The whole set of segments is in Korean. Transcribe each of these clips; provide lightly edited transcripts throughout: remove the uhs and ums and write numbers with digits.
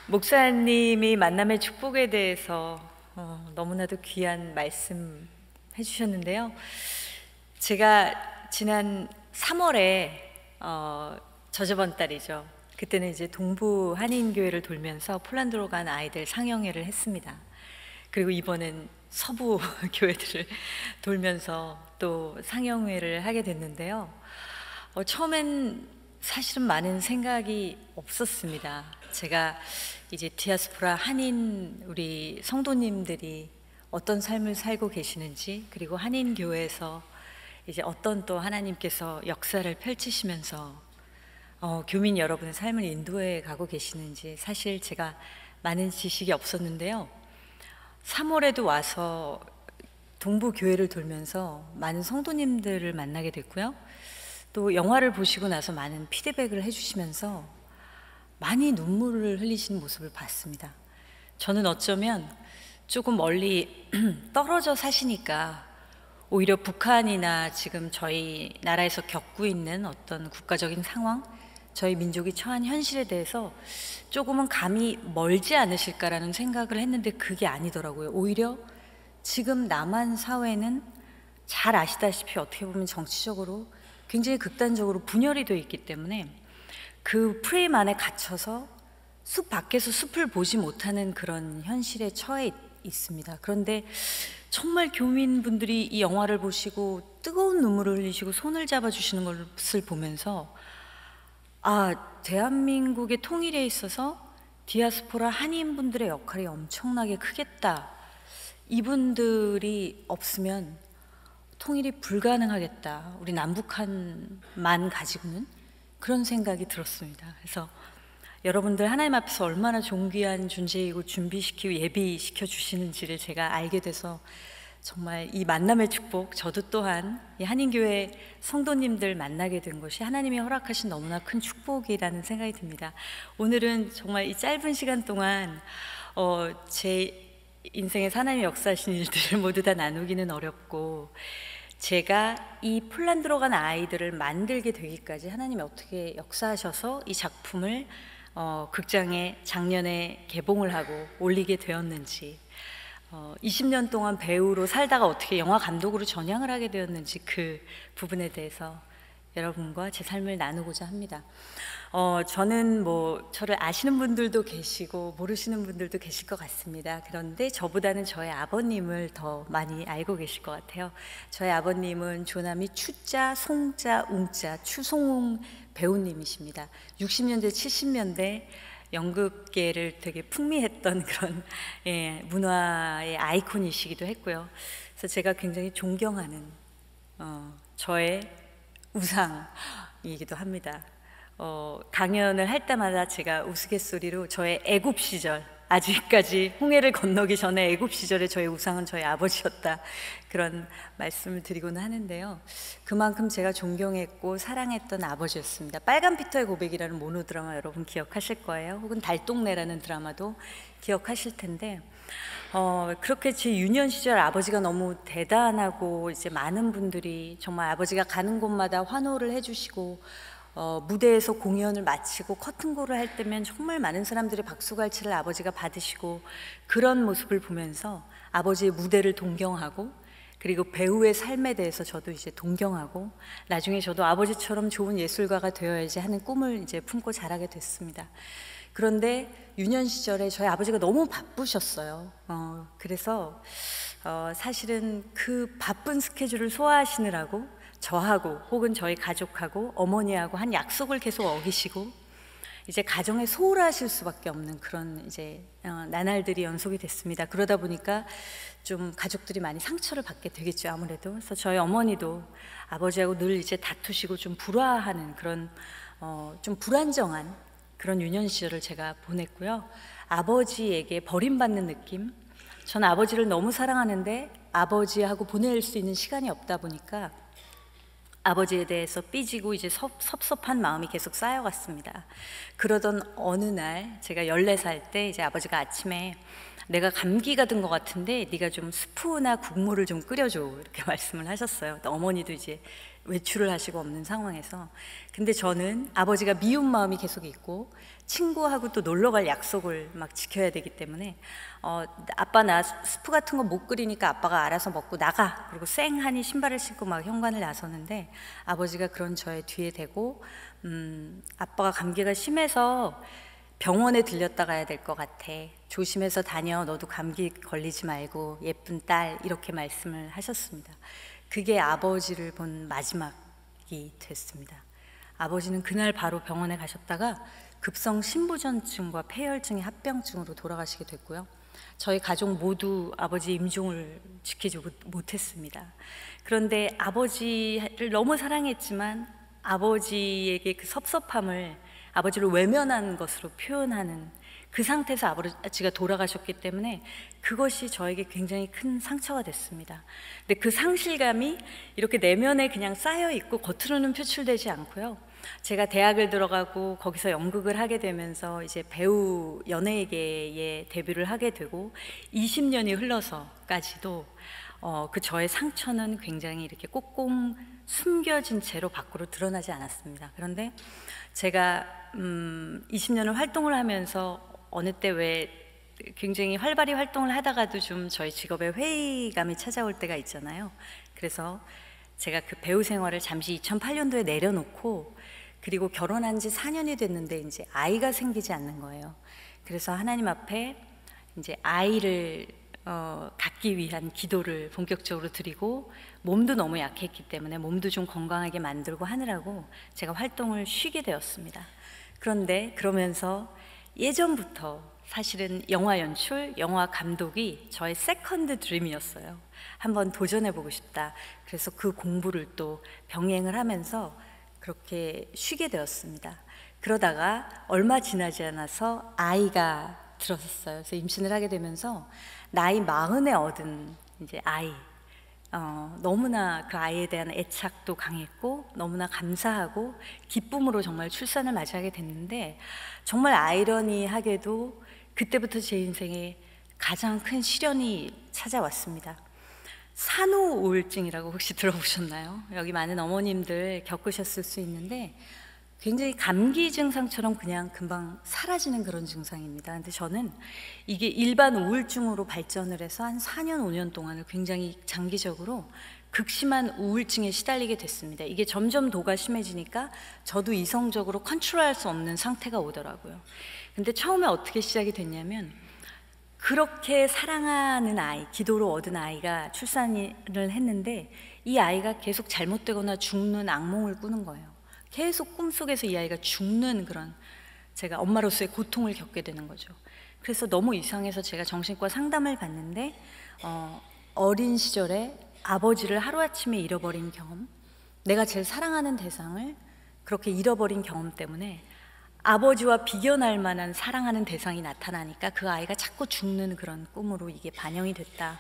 목사님이 만남의 축복에 대해서 너무나도 귀한 말씀 해주셨는데요. 제가 지난 3월에 저저번 달이죠. 그때는 이제 동부 한인교회를 돌면서 폴란드로 간 아이들 상영회를 했습니다. 그리고 이번엔 서부 교회들을 돌면서 또 상영회를 하게 됐는데요. 처음엔 사실은 많은 생각이 없었습니다. 제가 이제 디아스포라 한인 우리 성도님들이 어떤 삶을 살고 계시는지, 그리고 한인 교회에서 이제 어떤 또 하나님께서 역사를 펼치시면서 교민 여러분의 삶을 인도해 가고 계시는지 사실 제가 많은 지식이 없었는데요. 3월에도 와서 동부 교회를 돌면서 많은 성도님들을 만나게 됐고요. 또 영화를 보시고 나서 많은 피드백을 해주시면서 많이 눈물을 흘리시는 모습을 봤습니다. 저는 어쩌면 조금 멀리 떨어져 사시니까 오히려 북한이나 지금 저희 나라에서 겪고 있는 어떤 국가적인 상황, 저희 민족이 처한 현실에 대해서 조금은 감이 멀지 않으실까라는 생각을 했는데 그게 아니더라고요. 오히려 지금 남한 사회는 잘 아시다시피 어떻게 보면 정치적으로 굉장히 극단적으로 분열이 되어 있기 때문에 그 프레임 안에 갇혀서 숲 밖에서 숲을 보지 못하는 그런 현실에 처해 있습니다. 그런데 정말 교민분들이 이 영화를 보시고 뜨거운 눈물을 흘리시고 손을 잡아주시는 것을 보면서 대한민국의 통일에 있어서 디아스포라 한인분들의 역할이 엄청나게 크겠다. 이분들이 없으면 통일이 불가능하겠다. 우리 남북한만 가지고는 그런 생각이 들었습니다. 그래서 여러분들 하나님 앞에서 얼마나 존귀한 존재이고 준비시키고 예비시켜 주시는지를 제가 알게 돼서 정말 이 만남의 축복, 저도 또한 이 한인교회 성도님들 만나게 된 것이 하나님이 허락하신 너무나 큰 축복이라는 생각이 듭니다. 오늘은 정말 이 짧은 시간 동안 제 인생에 하나님이 역사하신 일들을 모두 다 나누기는 어렵고, 제가 이 폴란드로 간 아이들을 만들게 되기까지 하나님이 어떻게 역사하셔서 이 작품을 극장에 작년에 개봉을 하고 올리게 되었는지, 20년 동안 배우로 살다가 어떻게 영화 감독으로 전향을 하게 되었는지 그 부분에 대해서 여러분과 제 삶을 나누고자 합니다. 저는 저를 아시는 분들도 계시고 모르시는 분들도 계실 것 같습니다. 그런데 저보다는 저의 아버님을 더 많이 알고 계실 것 같아요. 저의 아버님은 조남이 추자, 송자, 웅자, 추송웅 배우님이십니다. 60년대, 70년대 연극계를 되게 풍미했던 그런 문화의 아이콘이시기도 했고요. 그래서 제가 굉장히 존경하는 저의 우상이기도 합니다. 강연을 할 때마다 제가 우스갯소리로 저의 애굽 시절, 아직까지 홍해를 건너기 전에 애굽 시절에 저의 우상은 저희 아버지였다, 그런 말씀을 드리고는 하는데요. 그만큼 제가 존경했고 사랑했던 아버지였습니다. 빨간 피터의 고백이라는 모노드라마 여러분 기억하실 거예요. 혹은 달동네라는 드라마도 기억하실 텐데, 그렇게 제 유년 시절 아버지가 너무 대단하고, 이제 많은 분들이 정말 아버지가 가는 곳마다 환호를 해주시고, 무대에서 공연을 마치고 커튼콜을 할 때면 정말 많은 사람들이 박수갈채를 아버지가 받으시고, 그런 모습을 보면서 아버지의 무대를 동경하고, 그리고 배우의 삶에 대해서 저도 이제 동경하고, 나중에 저도 아버지처럼 좋은 예술가가 되어야지 하는 꿈을 이제 품고 자라게 됐습니다. 그런데 유년 시절에 저희 아버지가 너무 바쁘셨어요. 그래서 사실은 그 바쁜 스케줄을 소화하시느라고 저하고 혹은 저희 가족하고 어머니하고 한 약속을 계속 어기시고, 이제 가정에 소홀하실 수밖에 없는 그런 이제 나날들이 연속이 됐습니다. 그러다 보니까 좀 가족들이 많이 상처를 받게 되겠죠, 아무래도. 그래서 저희 어머니도 아버지하고 늘 이제 다투시고 좀 불화하는 그런 좀 불안정한 그런 유년 시절을 제가 보냈고요. 아버지에게 버림받는 느낌, 저는 아버지를 너무 사랑하는데 아버지하고 보낼 수 있는 시간이 없다 보니까 아버지에 대해서 삐지고 이제 섭섭한 마음이 계속 쌓여갔습니다. 그러던 어느 날 제가 14살 때 이제 아버지가 아침에 내가 감기가 든 것 같은데 네가 좀 스프나 국물을 좀 끓여줘, 이렇게 말씀을 하셨어요. 어머니도 이제 외출을 하시고 없는 상황에서. 근데 저는 아버지가 미운 마음이 계속 있고 친구하고 또 놀러 갈 약속을 막 지켜야 되기 때문에 아빠 나 스프 같은 거 못 끓이니까 아빠가 알아서 먹고 나가, 그리고 쌩하니 신발을 신고 막 현관을 나서는데 아버지가 그런 저의 뒤에 대고 아빠가 감기가 심해서 병원에 들렸다 가야 될 것 같아, 조심해서 다녀, 너도 감기 걸리지 말고 예쁜 딸, 이렇게 말씀을 하셨습니다. 그게 아버지를 본 마지막이 됐습니다. 아버지는 그날 바로 병원에 가셨다가 급성 신부전증과 폐혈증의 합병증으로 돌아가시게 됐고요. 저희 가족 모두 아버지 임종을 지키지 못했습니다. 그런데 아버지를 너무 사랑했지만 아버지에게 그 섭섭함을 아버지를 외면한 것으로 표현하는 그 상태에서 아버지가 돌아가셨기 때문에 그것이 저에게 굉장히 큰 상처가 됐습니다. 근데 그 상실감이 이렇게 내면에 그냥 쌓여 있고 겉으로는 표출되지 않고요. 제가 대학을 들어가고 거기서 연극을 하게 되면서 이제 배우 연예계에 데뷔를 하게 되고 20년이 흘러서까지도 그 저의 상처는 굉장히 이렇게 꽁꽁 숨겨진 채로 밖으로 드러나지 않았습니다. 그런데 제가 20년을 활동을 하면서 어느 때 왜 굉장히 활발히 활동을 하다가도 좀 저희 직업에 회의감이 찾아올 때가 있잖아요. 그래서 제가 그 배우 생활을 잠시 2008년도에 내려놓고, 그리고 결혼한 지 4년이 됐는데 이제 아이가 생기지 않는 거예요. 그래서 하나님 앞에 이제 아이를 갖기 위한 기도를 본격적으로 드리고, 몸도 너무 약했기 때문에 몸도 좀 건강하게 만들고 하느라고 제가 활동을 쉬게 되었습니다. 그런데 그러면서 예전부터 사실은 영화 연출, 영화 감독이 저의 세컨드 드림이었어요. 한번 도전해보고 싶다. 그래서 그 공부를 또 병행을 하면서 그렇게 쉬게 되었습니다. 그러다가 얼마 지나지 않아서 아이가 들었어요. 그래서 임신을 하게 되면서 나이 40에 얻은 이제 아이, 너무나 그 아이에 대한 애착도 강했고 너무나 감사하고 기쁨으로 정말 출산을 맞이하게 됐는데, 정말 아이러니하게도 그때부터 제 인생에 가장 큰 시련이 찾아왔습니다. 산후 우울증이라고 혹시 들어보셨나요? 여기 많은 어머님들 겪으셨을 수 있는데 굉장히 감기 증상처럼 그냥 금방 사라지는 그런 증상입니다. 근데 저는 이게 일반 우울증으로 발전을 해서 한 4년, 5년 동안을 굉장히 장기적으로 극심한 우울증에 시달리게 됐습니다. 이게 점점 도가 심해지니까 저도 이성적으로 컨트롤할 수 없는 상태가 오더라고요. 근데 처음에 어떻게 시작이 됐냐면, 그렇게 사랑하는 아이, 기도로 얻은 아이가 출산을 했는데 이 아이가 계속 잘못되거나 죽는 악몽을 꾸는 거예요. 계속 꿈속에서 이 아이가 죽는 그런, 제가 엄마로서의 고통을 겪게 되는 거죠. 그래서 너무 이상해서 제가 정신과 상담을 받는데 어린 시절에 아버지를 하루아침에 잃어버린 경험, 내가 제일 사랑하는 대상을 그렇게 잃어버린 경험 때문에 아버지와 비견할 만한 사랑하는 대상이 나타나니까 그 아이가 자꾸 죽는 그런 꿈으로 이게 반영이 됐다.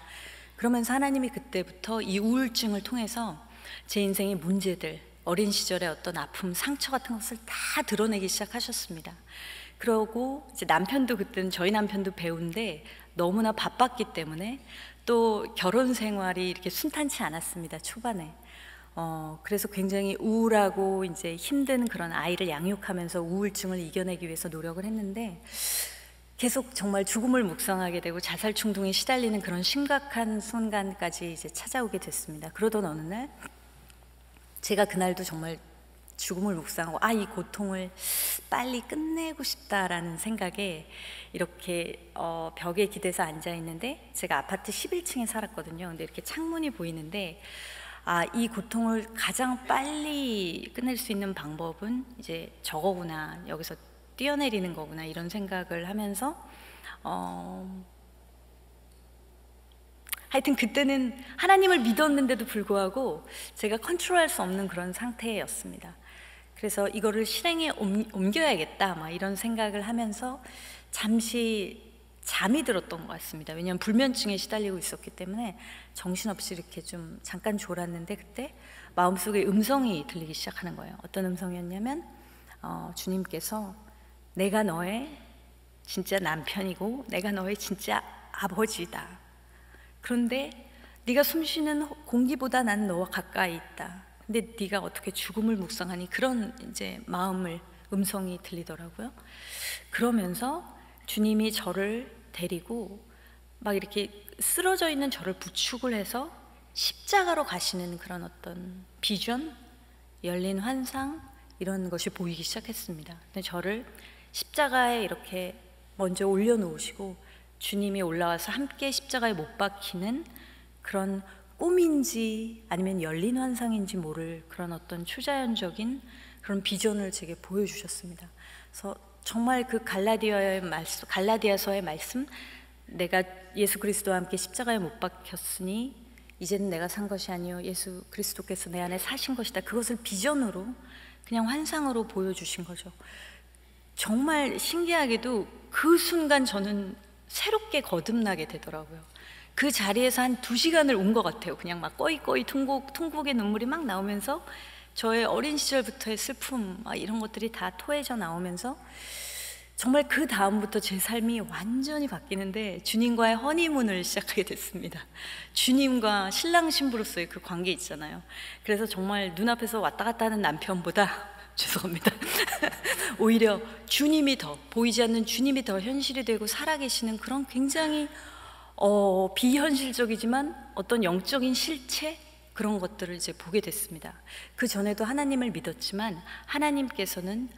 그러면서 하나님이 그때부터 이 우울증을 통해서 제 인생의 문제들, 어린 시절의 어떤 아픔, 상처 같은 것을 다 드러내기 시작하셨습니다. 그러고 이제 남편도, 그때는 저희 남편도 배우인데 너무나 바빴기 때문에 또 결혼 생활이 이렇게 순탄치 않았습니다, 초반에. 그래서 굉장히 우울하고 이제 힘든 그런 아이를 양육하면서 우울증을 이겨내기 위해서 노력을 했는데, 계속 정말 죽음을 묵상하게 되고 자살 충동에 시달리는 그런 심각한 순간까지 이제 찾아오게 됐습니다. 그러던 어느 날 제가 그날도 정말 죽음을 묵상하고 이 고통을 빨리 끝내고 싶다라는 생각에 이렇게 벽에 기대서 앉아 있는데, 제가 아파트 11층에 살았거든요. 근데 이렇게 창문이 보이는데 이 고통을 가장 빨리 끝낼 수 있는 방법은 이제 저거구나, 여기서 뛰어내리는 거구나, 이런 생각을 하면서 하여튼 그때는 하나님을 믿었는데도 불구하고 제가 컨트롤할 수 없는 그런 상태였습니다. 그래서 이거를 실행에 옮겨야겠다, 막 이런 생각을 하면서 잠시 잠이 들었던 것 같습니다. 왜냐하면 불면증에 시달리고 있었기 때문에 정신없이 이렇게 좀 잠깐 졸았는데, 그때 마음속에 음성이 들리기 시작하는 거예요. 어떤 음성이었냐면 주님께서 내가 너의 진짜 남편이고 내가 너의 진짜 아버지다. 그런데 네가 숨쉬는 공기보다 나는 너와 가까이 있다. 근데 네가 어떻게 죽음을 묵상하니? 그런 이제 음성이 들리더라고요. 그러면서 주님이 저를 데리고 막 이렇게 쓰러져 있는 저를 부축을 해서 십자가로 가시는 그런 어떤 비전, 열린 환상, 이런 것이 보이기 시작했습니다. 근데 저를 십자가에 이렇게 먼저 올려놓으시고 주님이 올라와서 함께 십자가에 못 박히는 그런 꿈인지 아니면 열린 환상인지 모를 그런 어떤 초자연적인 그런 비전을 제게 보여주셨습니다. 그래서 정말 그 갈라디아서의 말씀, 내가 예수 그리스도와 함께 십자가에 못 박혔으니 이제는 내가 산 것이 아니요 예수 그리스도께서 내 안에 사신 것이다. 그것을 비전으로 그냥 환상으로 보여주신 거죠. 정말 신기하게도 그 순간 저는 새롭게 거듭나게 되더라고요. 그 자리에서 한 2시간을 운 것 같아요. 그냥 막 꺼이꺼이 통곡의 눈물이 막 나오면서 저의 어린 시절부터의 슬픔 이런 것들이 다 토해져 나오면서 정말 그 다음부터 제 삶이 완전히 바뀌는데 주님과의 허니문을 시작하게 됐습니다. 주님과 신랑 신부로서의 그 관계 있잖아요. 그래서 정말 눈앞에서 왔다 갔다 하는 남편보다 죄송합니다. 오히려 주님이 더, 보이지 않는 주님이 더 현실이 되고 살아계시는 그런 굉장히 비현실적이지만 어떤 영적인 실체, 그런 것들을 이제 보게 됐습니다. 그 전에도 하나님을 믿었지만 하나님께서는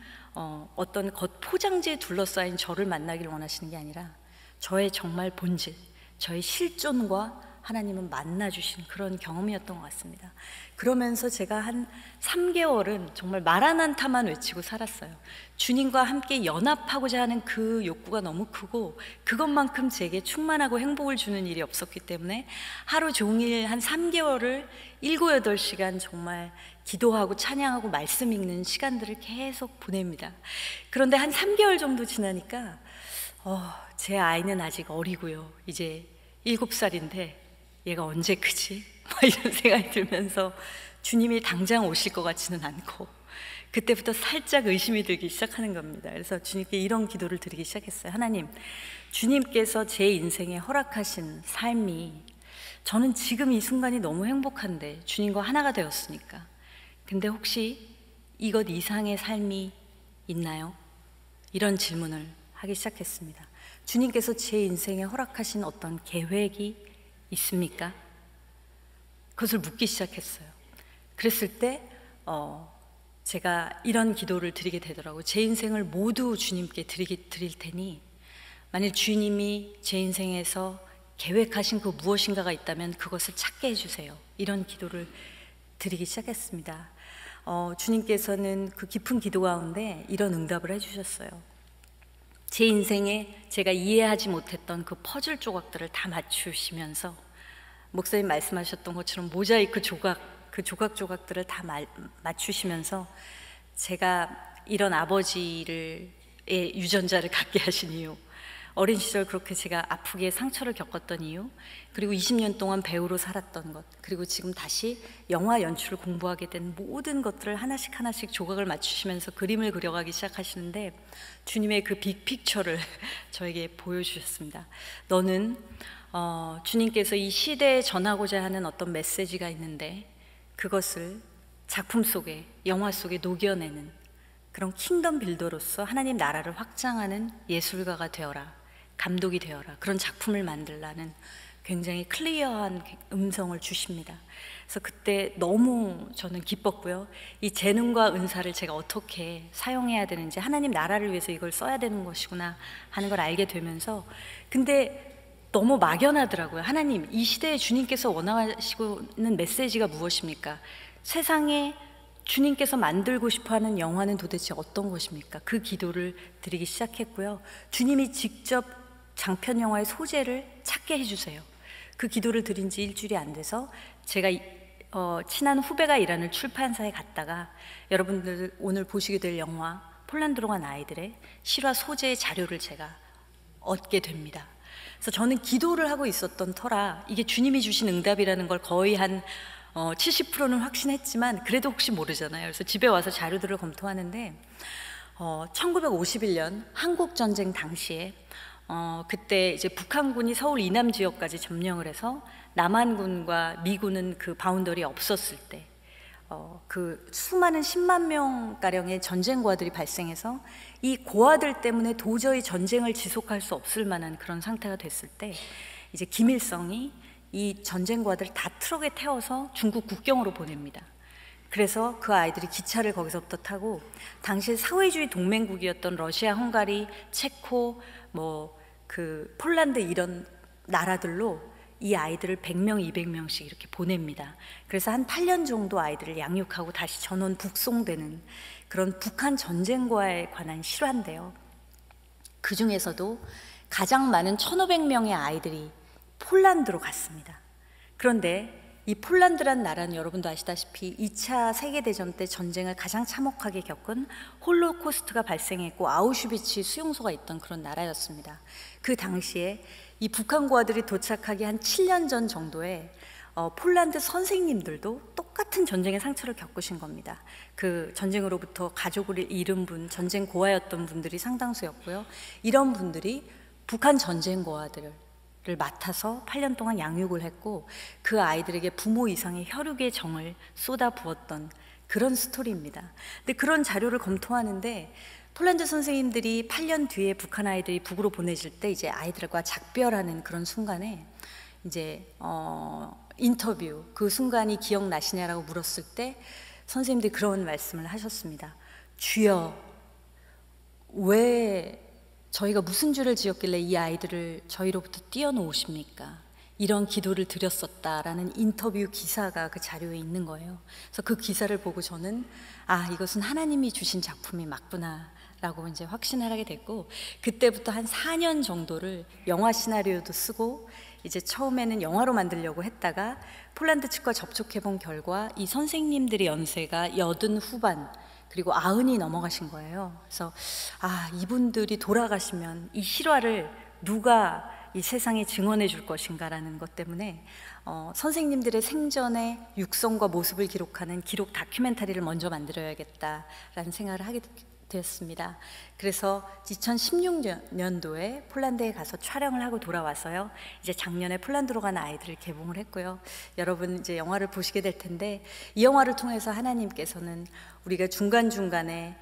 어떤 겉 포장지에 둘러싸인 저를 만나길 원하시는 게 아니라 저의 정말 본질, 저의 실존과 하나님은 만나주신 그런 경험이었던 것 같습니다. 그러면서 제가 한 3개월은 정말 마라난타만 외치고 살았어요. 주님과 함께 연합하고자 하는 그 욕구가 너무 크고 그것만큼 제게 충만하고 행복을 주는 일이 없었기 때문에 하루 종일 한 3개월을 7, 8시간 정말 기도하고 찬양하고 말씀 읽는 시간들을 계속 보냅니다. 그런데 한 3개월 정도 지나니까 제 아이는 아직 어리고요. 이제 7살인데 얘가 언제 크지? 이런 생각이 들면서 주님이 당장 오실 것 같지는 않고 그때부터 살짝 의심이 들기 시작하는 겁니다. 그래서 주님께 이런 기도를 드리기 시작했어요. 하나님, 주님께서 제 인생에 허락하신 삶이 저는 지금 이 순간이 너무 행복한데 주님과 하나가 되었으니까 근데 혹시 이것 이상의 삶이 있나요? 이런 질문을 하기 시작했습니다. 주님께서 제 인생에 허락하신 어떤 계획이 있습니까? 그것을 묻기 시작했어요. 그랬을 때 제가 이런 기도를 드리게 되더라고요. 제 인생을 모두 주님께 드릴 테니 만일 주님이 제 인생에서 계획하신 그 무엇인가가 있다면 그것을 찾게 해주세요. 이런 기도를 드리기 시작했습니다. 주님께서는 그 깊은 기도 가운데 이런 응답을 해주셨어요. 제 인생에 제가 이해하지 못했던 그 퍼즐 조각들을 다 맞추시면서 목사님 말씀하셨던 것처럼 모자이크 조각들을 다 맞추시면서 제가 이런 아버지의 유전자를 갖게 하신 이유, 어린 시절 그렇게 제가 아프게 상처를 겪었던 이유, 그리고 20년 동안 배우로 살았던 것, 그리고 지금 다시 영화 연출을 공부하게 된 모든 것들을 하나씩 조각을 맞추시면서 그림을 그려가기 시작하시는데 주님의 그 빅픽처를 저에게 보여주셨습니다. 너는 주님께서 이 시대에 전하고자 하는 어떤 메시지가 있는데 그것을 작품 속에, 영화 속에 녹여내는 그런 킹덤 빌더로서 하나님 나라를 확장하는 예술가가 되어라, 감독이 되어라, 그런 작품을 만들라는 굉장히 클리어한 음성을 주십니다. 그래서 그때 너무 저는 기뻤고요. 이 재능과 은사를 제가 어떻게 사용해야 되는지, 하나님 나라를 위해서 이걸 써야 되는 것이구나 하는 걸 알게 되면서, 근데 너무 막연하더라고요. 하나님, 이 시대에 주님께서 원하시고는 메시지가 무엇입니까? 세상에 주님께서 만들고 싶어하는 영화는 도대체 어떤 것입니까? 그 기도를 드리기 시작했고요. 주님이 직접 장편 영화의 소재를 찾게 해주세요. 그 기도를 드린 지 일주일이 안 돼서 제가 친한 후배가 일하는 출판사에 갔다가 여러분들 오늘 보시게 될 영화 폴란드로 간 아이들의 실화 소재의 자료를 제가 얻게 됩니다. 그래서 저는 기도를 하고 있었던 터라 이게 주님이 주신 응답이라는 걸 거의 한 70%는 확신했지만 그래도 혹시 모르잖아요. 그래서 집에 와서 자료들을 검토하는데 1951년 한국전쟁 당시에 그때 이제 북한군이 서울 이남 지역까지 점령을 해서 남한군과 미군은 그 바운더리 없었을 때 그 수많은 10만 명가량의 전쟁고아들이 발생해서 이 고아들 때문에 도저히 전쟁을 지속할 수 없을 만한 그런 상태가 됐을 때 이제 김일성이 이 전쟁고아들 다 트럭에 태워서 중국 국경으로 보냅니다. 그래서 그 아이들이 기차를 거기서부터 타고 당시 사회주의 동맹국이었던 러시아, 헝가리, 체코, 그 폴란드 이런 나라들로 이 아이들을 100명, 200명씩 이렇게 보냅니다. 그래서 한 8년 정도 아이들을 양육하고 다시 전원 북송되는 그런 북한 전쟁과에 관한 실화인데요. 그 중에서도 가장 많은 1,500명의 아이들이 폴란드로 갔습니다. 그런데 이 폴란드란 나라는 여러분도 아시다시피 2차 세계대전 때 전쟁을 가장 참혹하게 겪은 홀로코스트가 발생했고 아우슈비츠 수용소가 있던 그런 나라였습니다. 그 당시에 이 북한 고아들이 도착하기 한 7년 전 정도에 폴란드 선생님들도 똑같은 전쟁의 상처를 겪으신 겁니다. 그 전쟁으로부터 가족을 잃은 분, 전쟁 고아였던 분들이 상당수였고요. 이런 분들이 북한 전쟁 고아들을 맡아서 8년 동안 양육을 했고 그 아이들에게 부모 이상의 혈육의 정을 쏟아부었던 그런 스토리입니다. 근데 그런 자료를 검토하는데 폴란드 선생님들이 8년 뒤에 북한 아이들이 북으로 보내질 때 이제 아이들과 작별하는 그런 순간에 이제 인터뷰 그 순간이 기억나시냐라고 물었을 때 선생님들이 그런 말씀을 하셨습니다. 주여, 왜 저희가 무슨 죄를 지었길래 이 아이들을 저희로부터 떼어놓으십니까? 이런 기도를 드렸었다라는 인터뷰 기사가 그 자료에 있는 거예요. 그래서 그 기사를 보고 저는 이것은 하나님이 주신 작품이 맞구나 라고 이제 확신을 하게 됐고, 그때부터 한 4년 정도를 영화 시나리오도 쓰고 이제 처음에는 영화로 만들려고 했다가 폴란드 측과 접촉해 본 결과 이 선생님들의 연세가 80 후반 그리고 90이 넘어가신 거예요. 그래서 이분들이 돌아가시면 이 실화를 누가 이 세상에 증언해 줄 것인가라는 것 때문에 선생님들의 생전의 육성과 모습을 기록하는 기록 다큐멘터리를 먼저 만들어야겠다라는 생각을 하게 되었습니다. 그래서 2016년도에 폴란드에 가서 촬영을 하고 돌아와서요. 이제 작년에 폴란드로 간 아이들을 개봉을 했고요. 여러분 이제 영화를 보시게 될 텐데 이 영화를 통해서 하나님께서는 우리가 중간중간에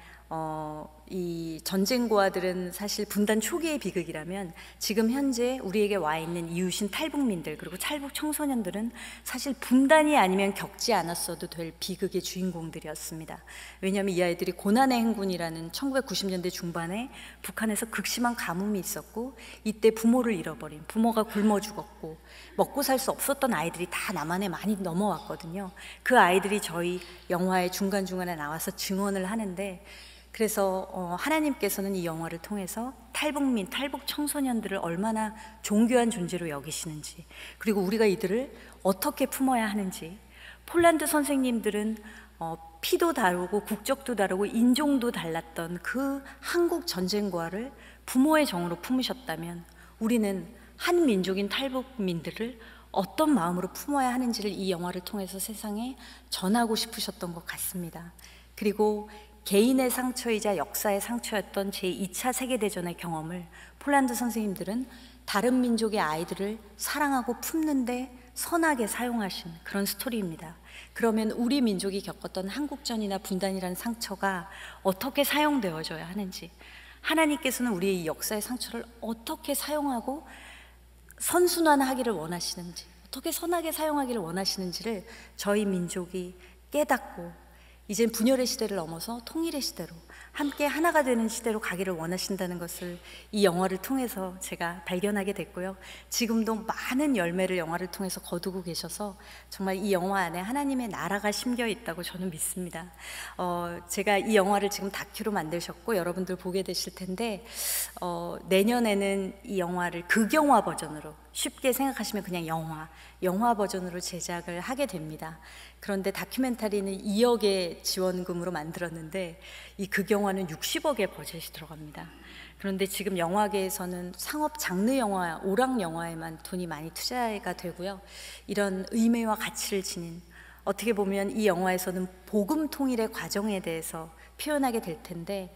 이 전쟁고아들은 사실 분단 초기의 비극이라면 지금 현재 우리에게 와 있는 이웃인 탈북민들 그리고 탈북 청소년들은 사실 분단이 아니면 겪지 않았어도 될 비극의 주인공들이었습니다. 왜냐하면 이 아이들이 고난의 행군이라는 1990년대 중반에 북한에서 극심한 가뭄이 있었고 이때 부모를 잃어버린, 부모가 굶어 죽었고 먹고 살 수 없었던 아이들이 다 남한에 많이 넘어왔거든요. 그 아이들이 저희 영화의 중간중간에 나와서 증언을 하는데, 그래서 하나님께서는 이 영화를 통해서 탈북민, 탈북 청소년들을 얼마나 존귀한 존재로 여기시는지, 그리고 우리가 이들을 어떻게 품어야 하는지, 폴란드 선생님들은 피도 다르고 국적도 다르고 인종도 달랐던 그 한국 전쟁고아를 부모의 정으로 품으셨다면 우리는 한 민족인 탈북민들을 어떤 마음으로 품어야 하는지를 이 영화를 통해서 세상에 전하고 싶으셨던 것 같습니다. 그리고 개인의 상처이자 역사의 상처였던 제2차 세계대전의 경험을 폴란드 선생님들은 다른 민족의 아이들을 사랑하고 품는데 선하게 사용하신 그런 스토리입니다. 그러면 우리 민족이 겪었던 한국전이나 분단이라는 상처가 어떻게 사용되어져야 하는지, 하나님께서는 우리의 이 역사의 상처를 어떻게 사용하고 선순환하기를 원하시는지, 어떻게 선하게 사용하기를 원하시는지를 저희 민족이 깨닫고 이젠 분열의 시대를 넘어서 통일의 시대로 함께 하나가 되는 시대로 가기를 원하신다는 것을 이 영화를 통해서 제가 발견하게 됐고요. 지금도 많은 열매를 영화를 통해서 거두고 계셔서 정말 이 영화 안에 하나님의 나라가 심겨 있다고 저는 믿습니다. 제가 이 영화를 지금 다큐로 만드셨고 여러분들 보게 되실 텐데 내년에는 이 영화를 극영화 버전으로, 쉽게 생각하시면 그냥 영화 버전으로 제작을 하게 됩니다. 그런데 다큐멘터리는 2억의 지원금으로 만들었는데 이 극영화는 60억의 버젯이 들어갑니다. 그런데 지금 영화계에서는 상업 장르 영화, 오락 영화에만 돈이 많이 투자가 되고요. 이런 의미와 가치를 지닌 어떻게 보면 이 영화에서는 복음 통일의 과정에 대해서 표현하게 될 텐데,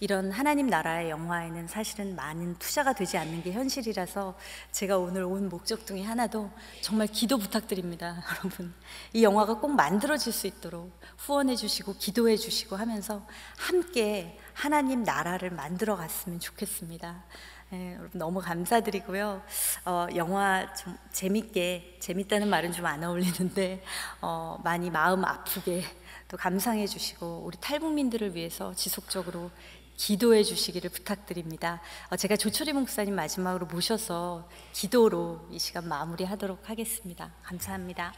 이런 하나님 나라의 영화에는 사실은 많은 투자가 되지 않는 게 현실이라서 제가 오늘 온 목적 중에 하나도 정말 기도 부탁드립니다. 여러분, 이 영화가 꼭 만들어질 수 있도록 후원해 주시고 기도해 주시고 하면서 함께 하나님 나라를 만들어 갔으면 좋겠습니다. 여러분 너무 감사드리고요. 영화 좀 재밌다는 말은 좀 안 어울리는데 많이 마음 아프게 또 감상해 주시고 우리 탈북민들을 위해서 지속적으로 기도해 주시기를 부탁드립니다. 제가 조철희 목사님 마지막으로 모셔서 기도로 이 시간 마무리하도록 하겠습니다. 감사합니다.